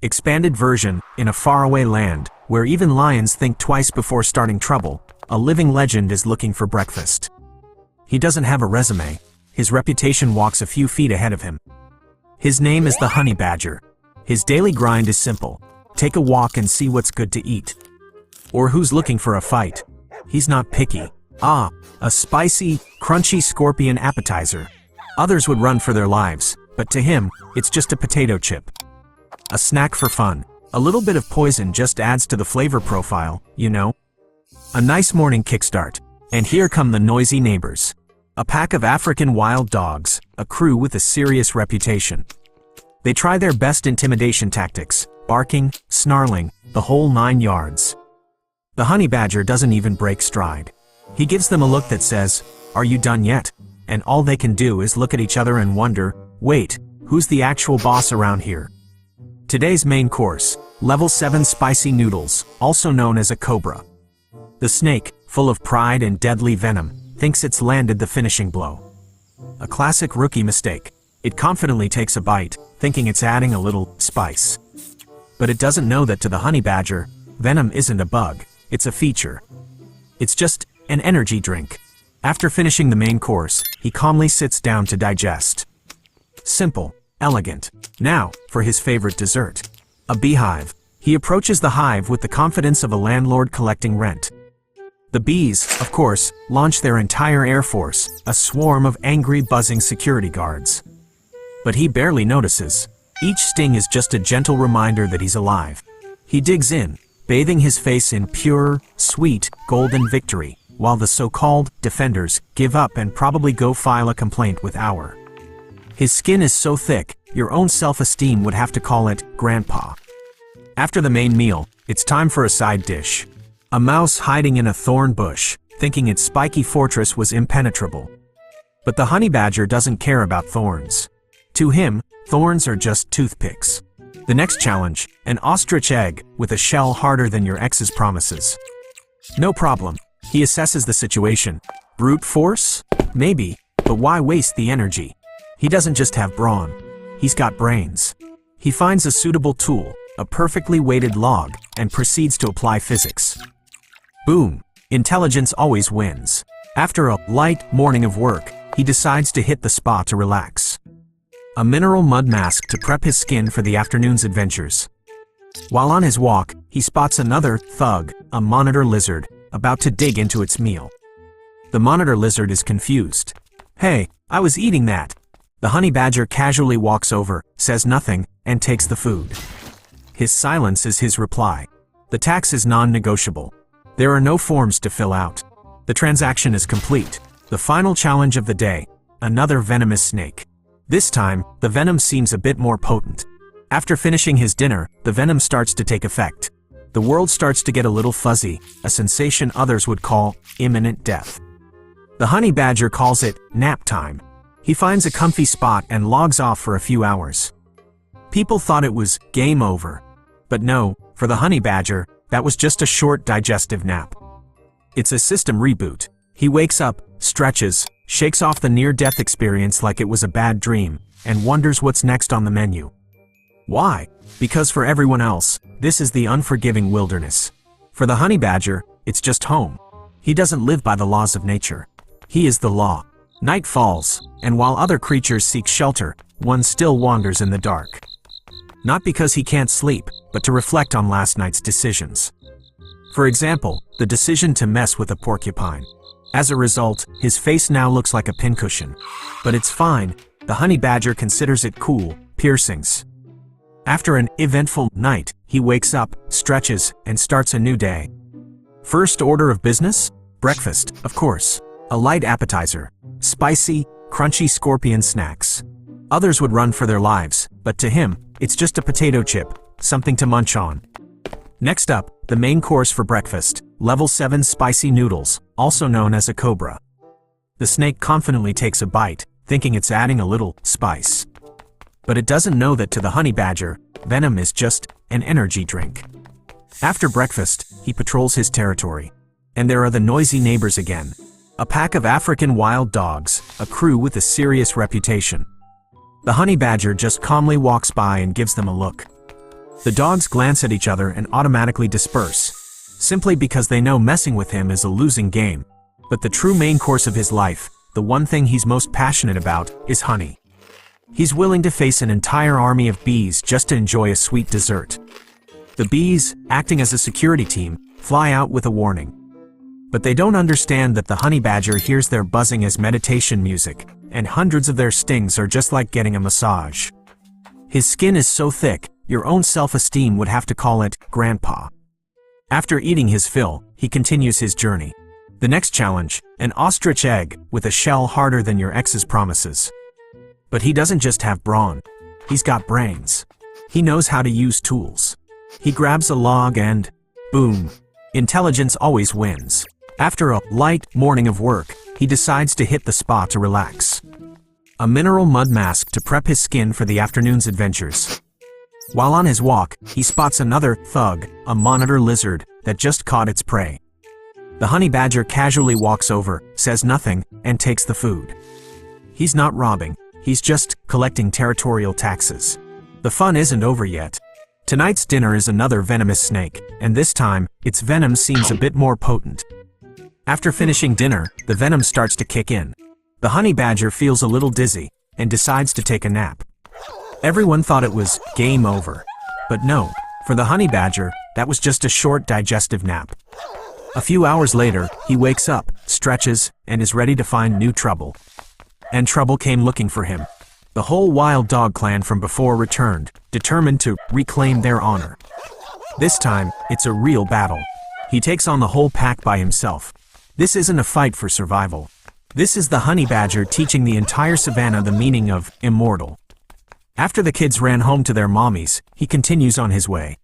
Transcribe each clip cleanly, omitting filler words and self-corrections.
Expanded version, in a faraway land, where even lions think twice before starting trouble, a living legend is looking for breakfast. He doesn't have a resume. His reputation walks a few feet ahead of him. His name is the honey badger. His daily grind is simple. Take a walk and see what's good to eat. Or who's looking for a fight. He's not picky. A spicy, crunchy scorpion appetizer. Others would run for their lives, but to him, it's just a potato chip. A snack for fun. A little bit of poison just adds to the flavor profile, you know? A nice morning kickstart. And here come the noisy neighbors. A pack of African wild dogs, a crew with a serious reputation. They try their best intimidation tactics, barking, snarling, the whole 9 yards. The honey badger doesn't even break stride. He gives them a look that says, "Are you done yet?" And all they can do is look at each other and wonder, wait, who's the actual boss around here? Today's main course, level 7 spicy noodles, also known as a cobra. The snake, full of pride and deadly venom, thinks it's landed the finishing blow. A classic rookie mistake. It confidently takes a bite, thinking it's adding a little spice. But it doesn't know that to the honey badger, venom isn't a bug, it's a feature. It's just an energy drink. After finishing the main course, he calmly sits down to digest. Simple, elegant. Now, for his favorite dessert. A beehive. He approaches the hive with the confidence of a landlord collecting rent. The bees, of course, launch their entire air force, a swarm of angry, buzzing security guards. But he barely notices. Each sting is just a gentle reminder that he's alive. He digs in, bathing his face in pure, sweet, golden victory, while the so-called defenders give up and probably go file a complaint with our. His skin is so thick, your own self-esteem would have to call it grandpa. After the main meal, it's time for a side dish. A mouse hiding in a thorn bush, thinking its spiky fortress was impenetrable. But the honey badger doesn't care about thorns. To him, thorns are just toothpicks. The next challenge, an ostrich egg with a shell harder than your ex's promises. No problem. He assesses the situation. Brute force? Maybe, but why waste the energy? He doesn't just have brawn. He's got brains. He finds a suitable tool, a perfectly weighted log, and proceeds to apply physics. Boom! Intelligence always wins. After a light morning of work, he decides to hit the spa to relax. A mineral mud mask to prep his skin for the afternoon's adventures. While on his walk, he spots another thug, a monitor lizard, about to dig into its meal. The monitor lizard is confused. "Hey, I was eating that." The honey badger casually walks over, says nothing, and takes the food. His silence is his reply. The tax is non-negotiable. There are no forms to fill out. The transaction is complete. The final challenge of the day, another venomous snake. This time, the venom seems a bit more potent. After finishing his dinner, the venom starts to take effect. The world starts to get a little fuzzy, a sensation others would call imminent death. The honey badger calls it nap time. He finds a comfy spot and logs off for a few hours. People thought it was game over. But no, for the honey badger, that was just a short digestive nap. It's a system reboot. He wakes up, stretches, shakes off the near-death experience like it was a bad dream, and wonders what's next on the menu. Why? Because for everyone else, this is the unforgiving wilderness. For the honey badger, it's just home. He doesn't live by the laws of nature. He is the law. Night falls, and while other creatures seek shelter, one still wanders in the dark. Not because he can't sleep, but to reflect on last night's decisions. For example, the decision to mess with a porcupine. As a result, his face now looks like a pincushion. But it's fine, the honey badger considers it cool, piercings. After an eventful night, he wakes up, stretches, and starts a new day. First order of business? Breakfast, of course. A light appetizer. Spicy, crunchy scorpion snacks. Others would run for their lives, but to him, it's just a potato chip, something to munch on. Next up, the main course for breakfast, level 7 spicy noodles, also known as a cobra. The snake confidently takes a bite, thinking it's adding a little spice. But it doesn't know that to the honey badger, venom is just an energy drink. After breakfast, he patrols his territory. And there are the noisy neighbors again. A pack of African wild dogs, a crew with a serious reputation. The honey badger just calmly walks by and gives them a look. The dogs glance at each other and automatically disperse, simply because they know messing with him is a losing game. But the true main course of his life, the one thing he's most passionate about, is honey. He's willing to face an entire army of bees just to enjoy a sweet dessert. The bees, acting as a security team, fly out with a warning. But they don't understand that the honey badger hears their buzzing as meditation music, and hundreds of their stings are just like getting a massage. His skin is so thick, your own self-esteem would have to call it grandpa. After eating his fill, he continues his journey. The next challenge, an ostrich egg with a shell harder than your ex's promises. But he doesn't just have brawn. He's got brains. He knows how to use tools. He grabs a log and, boom, intelligence always wins. After a light morning of work, he decides to hit the spa to relax. A mineral mud mask to prep his skin for the afternoon's adventures. While on his walk, he spots another thug, a monitor lizard, that just caught its prey. The honey badger casually walks over, says nothing, and takes the food. He's not robbing, he's just collecting territorial taxes. The fun isn't over yet. Tonight's dinner is another venomous snake, and this time, its venom seems a bit more potent. After finishing dinner, the venom starts to kick in. The honey badger feels a little dizzy, and decides to take a nap. Everyone thought it was game over. But no, for the honey badger, that was just a short digestive nap. A few hours later, he wakes up, stretches, and is ready to find new trouble. And trouble came looking for him. The whole wild dog clan from before returned, determined to reclaim their honor. This time, it's a real battle. He takes on the whole pack by himself. This isn't a fight for survival. This is the honey badger teaching the entire savannah the meaning of immortal. After the kids ran home to their mommies, he continues on his way.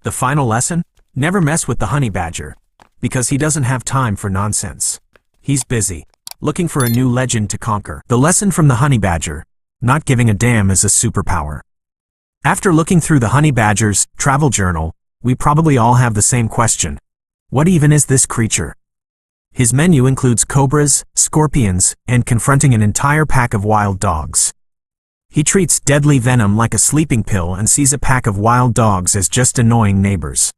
The final lesson? Never mess with the honey badger. Because he doesn't have time for nonsense. He's busy, looking for a new legend to conquer. The lesson from the honey badger: not giving a damn is a superpower. After looking through the honey badger's travel journal, we probably all have the same question. What even is this creature? His menu includes cobras, scorpions, and confronting an entire pack of wild dogs. He treats deadly venom like a sleeping pill and sees a pack of wild dogs as just annoying neighbors.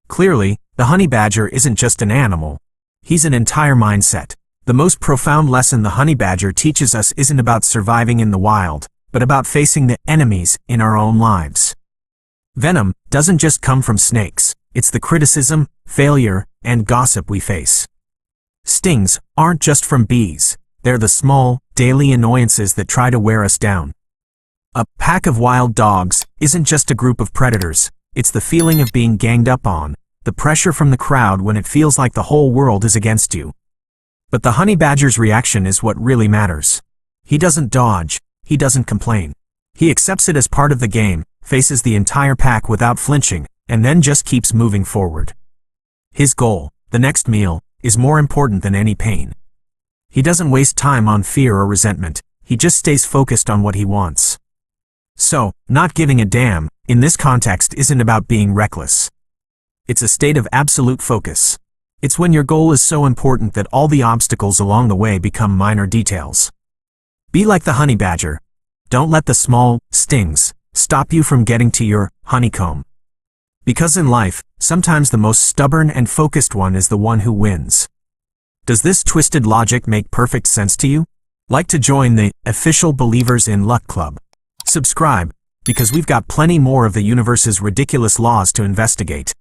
Clearly, the honey badger isn't just an animal. He's an entire mindset. The most profound lesson the honey badger teaches us isn't about surviving in the wild, but about facing the enemies in our own lives. Venom doesn't just come from snakes. It's the criticism, failure, and gossip we face. Stings aren't just from bees. They're the small, daily annoyances that try to wear us down. A pack of wild dogs isn't just a group of predators. It's the feeling of being ganged up on, the pressure from the crowd when it feels like the whole world is against you. But the honey badger's reaction is what really matters. He doesn't dodge, he doesn't complain. He accepts it as part of the game, faces the entire pack without flinching, and then just keeps moving forward. His goal, the next meal, is more important than any pain. He doesn't waste time on fear or resentment, he just stays focused on what he wants. So, not giving a damn, in this context, isn't about being reckless. It's a state of absolute focus. It's when your goal is so important that all the obstacles along the way become minor details. Be like the honey badger. Don't let the small stings stop you from getting to your honeycomb. Because in life, sometimes the most stubborn and focused one is the one who wins. Does this twisted logic make perfect sense to you? Like to join the official Believers in Luck Club? Subscribe, because we've got plenty more of the universe's ridiculous laws to investigate.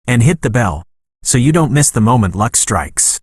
And hit the bell, so you don't miss the moment luck strikes.